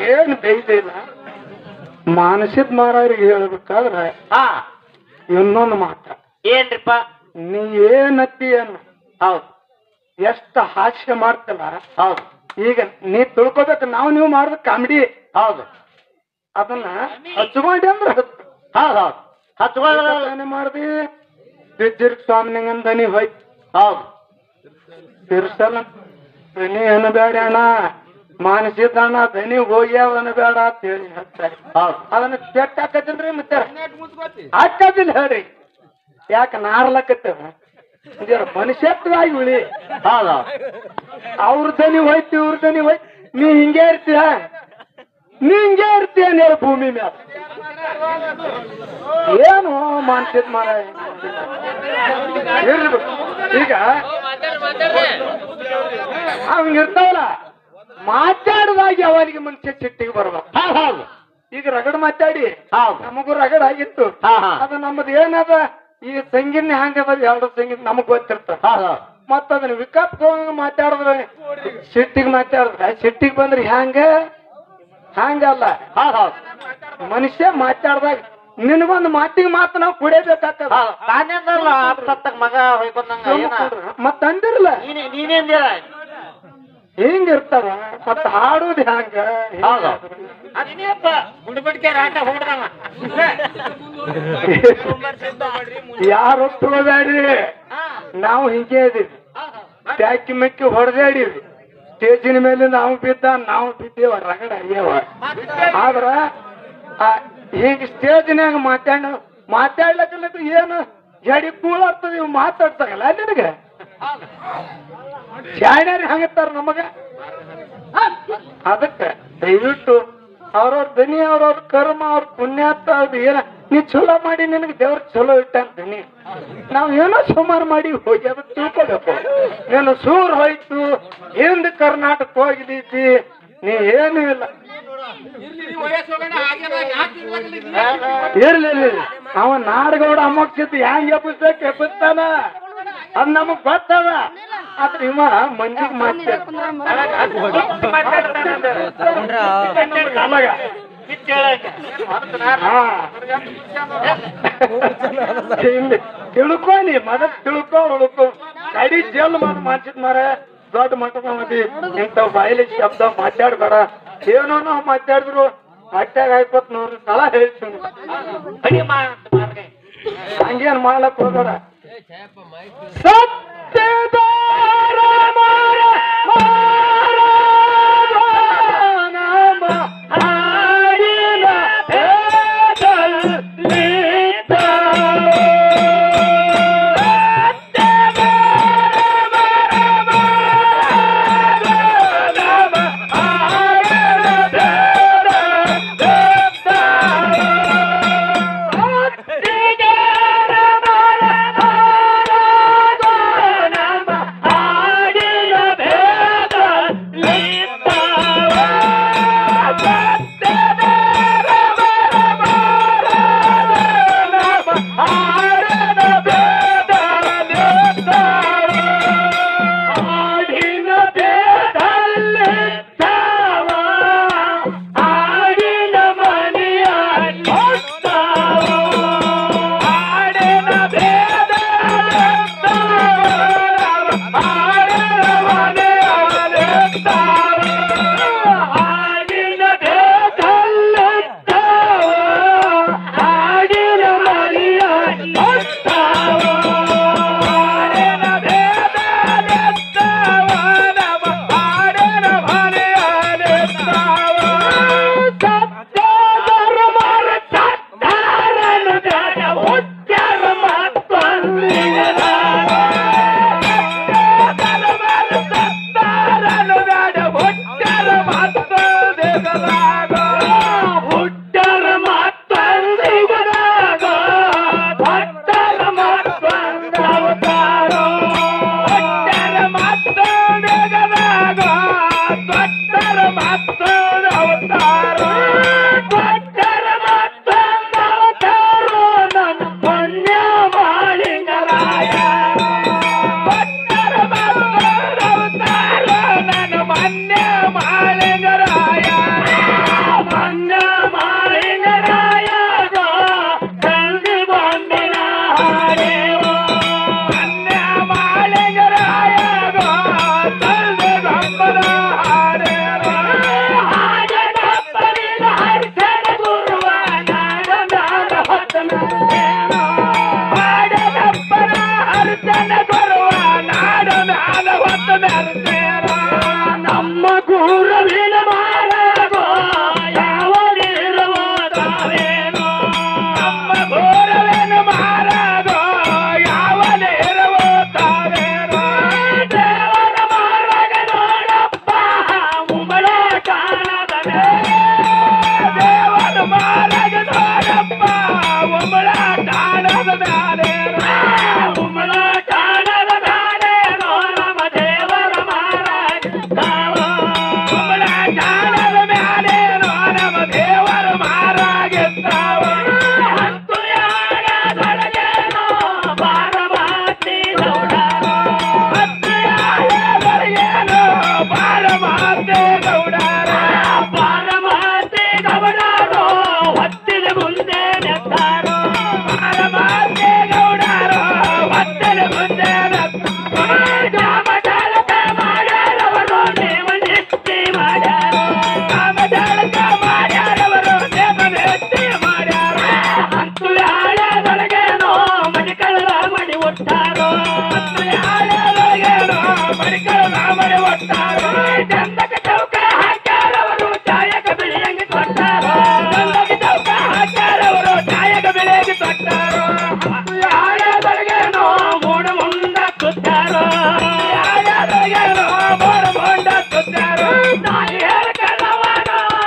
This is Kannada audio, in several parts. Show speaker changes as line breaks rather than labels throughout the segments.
ಏನ್ ಬೈದಿಲ್ಲ ಮಾನಸಿಕ ಮಾರಾಯರಿಗೆ ಹೇಳ್ಬೇಕಾದ್ರೆ ಇನ್ನೊಂದು ಮಾತ
ಏನ್ರಿಪ್ಪ
ನೀ ಏನತ್ತಿ ಏನು
ಹೌದು
ಎಷ್ಟ ಹಾಸ್ಯ ಮಾಡ್ತಲ್ಲ
ಹೌದು
ಈಗ ನೀ ತಿಳ್ಕೊಬೇಕು ನೀವು ಮಾಡಿದ ಕಾಮಿಡಿ
ಹೌದು
ಅದನ್ನ ಹಚ್ಕೊಂಡೆ ಅಂದ್ರೆ
ಹೌದು ಹಚ್ಕೊಳ್ಳ
ಮಾಡ್ದಿ ತಿರ್ಗ್ ಸ್ವಾಮಿನಿಂಗನ್ ದನಿ ಹೋಯ್ತು
ಹೌದು
ತಿರ್ಸಲ್ಲ ದನಿ ಅನ್ನಬೇಡ ಅಣ್ಣ ಮಾನಸಿಕ ಅಣ್ಣ ದನಿ ಹೋಗ್ಯಾವ ಅನ್ನಬೇಡ ಅಂತ ಹೇಳಿ ಹೇಳ್ತಾರೆ
ಹೌದು
ಅದನ್ನ ಕೆಟ್ಟ ಹಾಕದಿಲ್ರಿ ಮತ್ತೆ ಹಾಕದಿಲ್ಲ ಹೇಳ್ರಿ ಯಾಕ ನಾರ್ಲಕತ್ತೇವ ಮನುಷ್ಯತ್ವಾಗಿ ಉಳಿ
ಹೌದು
ಅವ್ರ ದನಿ ಹೋಯ್ತು ಇವ್ರ ದನಿ ಹೋಯ್ತು ನೀ ಹಿಂಗೆ ಇರ್ತೀಯ ನೀ ಹಿಂಗೆ ಇರ್ತೀಯ ನೇರ ಭೂಮಿ ಮ್ಯಾಲ ಏನು ಮಾನಸಿಕ ಮಾರ ಈಗ ಹಂಗಿರ್ತಾವಲ್ಲ ಮಾತಾಡದಾಗಿ ಅವನಿಗೆ ಮನುಷ್ಯ ಸಿಟ್ಟಿಗೆ ಬರ್ಬೇಕು
ಹೌದು
ಈಗ ರಗಡ್ ಮಾತಾಡಿ ನಮಗೂ ರಗಡ್ ಆಗಿತ್ತು ಅದು ನಮ್ಮದು ಏನದ ಈ ಸಂಗೀತ ಹಂಗದ ಎರಡು ಸಂಗೀತ ನಮಗ್ ಗೊತ್ತಿರ್ತದ ಮತ್ತ ಅದನ್ನ ವಿಕಪ್ ಮಾತಾಡಿದ್ರೆ ಸಿಟ್ಟಿಗೆ ಮಾತಾಡಿದ್ರೆ ಸಿಟ್ಟಿಗೆ ಬಂದ್ರೆ ಹಂಗಲ್ಲ ಮನುಷ್ಯ ಮಾತಾಡ್ದಾಗ ನಿನಗೊಂದು ಮಾತಿಗೆ ಮಾತು ನಾವು ಕುಡಿಯಬೇಕಾಗ್ತದ
ಮಗ ಹೋಯ್ಕೊಂಡಂಗ
ಮತ್ತ ಅಂದಿರಲ್ಲ
ನೀನೇಂದಿರ
ಹಿಂಗಿರ್ತಾವ ಮತ್ತ ಹಾಡುದು ಹ್ಯಾಂಗ
ಅದೇನಪ್ಪ ಗುಂಡ್ಬಿಡ್ಕೆ ರಾಟ ಹೊಡ್ದವ
ಯಾರು ಒಪ್ಪಿಗೋದಾಡ್ರಿ ನಾವು ಹಿಂಗೆ ಇದೀವಿ ಟ್ಯಾಕಿ ಮೆಕ್ಕಿ ಹೊಡೆದಾಡಿವಿ ಸ್ಟೇಜಿನ ಮೇಲೆ ನಾವು ಬಿದ್ದೇವ ರಗಡ ಅಯ್ಯವ ಆದ್ರ ಹಿಂಗ ಸ್ಟೇಜಿನಾಗ ಮಾತಾಡ್ಲಕ್ಕ ಏನು ಜಡಿ ಕೂಳಾಗ್ತದ ಇವ್ ಮಾತಾಡ್ತಾಗಲ್ಲ ನಿನಗ ಶಾಣ್ಯಾರಿ ಹಂಗತ್ತಾರ ನಮಗ ಅದಕ್ಕ ದಯವಿಟ್ಟು ಅವ್ರವ್ರ ದನಿ ಅವ್ರವ್ರ ಕರ್ಮ ಅವ್ರ ಪುಣ್ಯಾತ ಅವ್ರದ್ದು ಏನ ನೀ ಚಲೋ ಮಾಡಿ ನಿನಗೆ ದೇವ್ರ ಚಲೋ ಇಟ್ಟಾನ ದನಿ ನಾವ್ ಏನೋ ಸುಮಾರು ಮಾಡಿ ಹೋಗಿ ಅದು ತಿಳ್ಕೋಬೇಕು ನೀನು ಸೂರ್ ಹೋಯ್ತು ಹಿಂದ್ ಕರ್ನಾಟಕ ಹೋಗಿದ್ದೀತಿ ನೀ ಏನು ಇಲ್ಲ ಇರ್ಲಿ ಅವ ನಾಡಗೌಡ ಅಮ್ಮಕ್ಸಿದ್ದು ಹೆಂಗ್ ಎಬ್ಬಿಸ್ತಾನ ಅದ್ ನಮಗ್ ಗೊತ್ತದ ಆದ್ರೆ ಇವ ಮಂದಿಗೆ ತಿಳ್ಕೊನಿ ಮದತ್ ತಿಳ್ಕೊ ಉಳ್ಕೊ ಕಡಿ ಜಲ್ ಮಾನ್ಸಿದ್ ಮಾರ ದೊಡ್ಡ ಮಟ್ಟದ ಮದಿ ಇಂಥವ್ ಬಾಯಿಲಿ ಶಬ್ದ ಮಾತಾಡ್ಬೇಡ ಏನೋ ನಾವು ಮಾತಾಡಿದ್ರು ಮಟ್ಟಾಗ ಹಾಕ್ಕೊತ್ ನೋಡ್ರಿ ಸಲ ಹೇಳ್ತೀನಿ ಹಂಗೇನ್ ಮಾಡ್ಲಕ್ ಹೋಗೋಣ ಸತ್ಯದ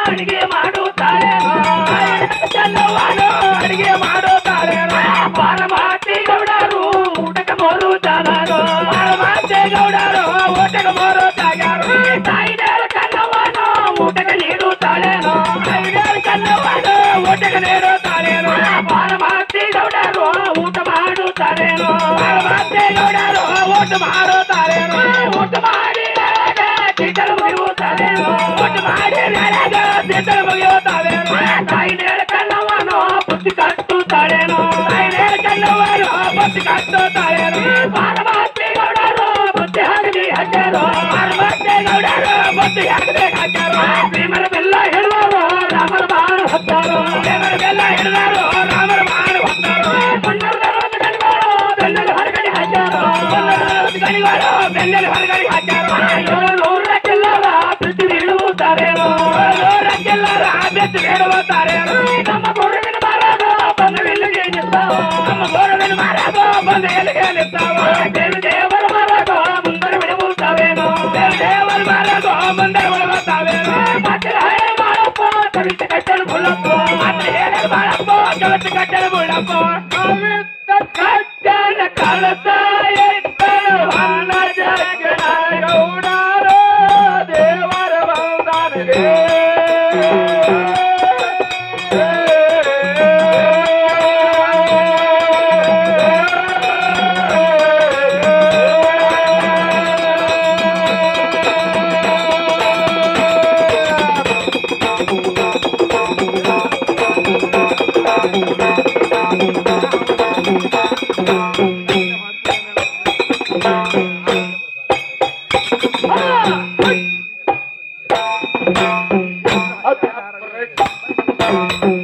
ಅಡಿಗೆ ಮಾಡುತ್ತಾರೇನೋ ಚೆನ್ನವ್ವನು ಅಡಿಗೆ ಮಾಡುತ್ತಾರೇನೋ ಬಾಲಮಾತಿ ಗೌಡರು ಊಟಕ್ಕೆ ಮೂರು ಜಾಗರು ಬಾಲಮಾತಿ ಗೌಡರು ಊಟಕ್ಕೆ ಮೂರು ಜಾಗರು ತಾಯಿದೇರು ಚೆನ್ನವ್ವನು ಊಟಕ್ಕೆ ನೀಡುತ್ತಾಳೇನೋ ತಾಯಿದೇರು ಚೆನ್ನವ್ವನು ಊಟಕ್ಕೆ ನೀಡುತ್ತಾಳೇನೋ ಬಾಲಮಾತಿ ಗೌಡರು ಊಟ ಮಾಡುತ್ತಾರೇನೋ ಬಾಲಮಾತಿ ಗೌಡರು ಊಟ ಮಾಡುತ್ತಾರೇನೋ ಊಟ ಮಾಡಿ ಚೀಟಲು ಮುಗಿಯುತ್ತಾರೇನೋ ಊಟ ಮಾಡಿ ಚೀಟಲು ಮುಗಿಯುತ್ತಾರೇನೋ ತಾಯಿದೇರು ಚೆನ್ನವ್ವನು ಬುದ್ಧಿ ಕಟ್ಟುತ್ತಾಳೇನೋ ತಾಯಿದೇರು ಚೆನ್ನವ್ವನು ಬುದ್ಧಿ ಕಟ್ಟುತ್ತಾಳೇನೋ ಬಾಲಮಾತಿ ಗೌಡರು ಬುದ್ಧಿ ಹಾಕಿ ಹಾಕ್ಯಾರೋ ಬಾಲಮಾತಿ ಗೌಡರು ಬುದ್ಧಿ ಹಾಕದೆ ಹಾಕ್ಯಾರೋ ಭೀಮರ ಬೆಲ್ಲ ಹಿಡಿದಾರೋ ರಾಮರ ಬಾಣ ಹೊತ್ತಾರೋ ಭೀಮರ ಬೆಲ್ಲ ಹಿಡಿದಾರೋ ರಾಮರ ಬಾಣ ಹೊತ್ತಾರೋ ಬೆನ್ನಲ್ಲಿ ಹೊರಗಡೆ ಹಾಕ್ಯಾರೋ ಬೆನ್ನಲ್ಲಿ ಹೊರಗಡೆ ಹಾಕ್ಯಾರೋ ನೂರ ಕೆಲ್ಲರ ಪೃಥ್ವಿ ಇಡುತ್ತಾರೇನೋ ನೂರ ಕೆಲ್ಲರ ಬೆತ್ತು ಬೇಡುತ್ತಾರೇನೋ ನಮ್ಮ ಗೋರುವಿನ ಮಾರಾದ ಬಂದ ಎಲ್ಲಿಗೆ ನಿಂತಾವ ನಮ್ಮ ಗೋರುವಿನ ಮಾರಾದ ಬಂದ ಎಲ್ಲಿಗೆ ನಿಂತಾವ ದೇವರ ಮಾರಾದ ಮುಂದರೆ ಬಿಡಬಹುತ್ತಾವೇನೋ ದೇವರ ಮಾರಾದ ಮುಂದರೆ ಬಿಡಬಹುತ್ತಾವೇನೋ ಮತ್ತೆ ಹೇ ಮಾಡಪ್ಪ ಕವಿತೆ ಕಟ್ಟಲು ಬುಳ್ಳಪ್ಪ ಮತ್ತೆ ಹೇಳ ಮಾಡಪ್ಪ ಕವಿತೆ ಕಟ್ಟಲು ಬುಳ್ಳಪ್ಪ ಕಟ್ಟನ ಕಳಸ ಹೊನ್ನ ಜಗಣ ಗೌಡರ ದೇವರ ಬಂದನಿಗೆ
ಹೌದು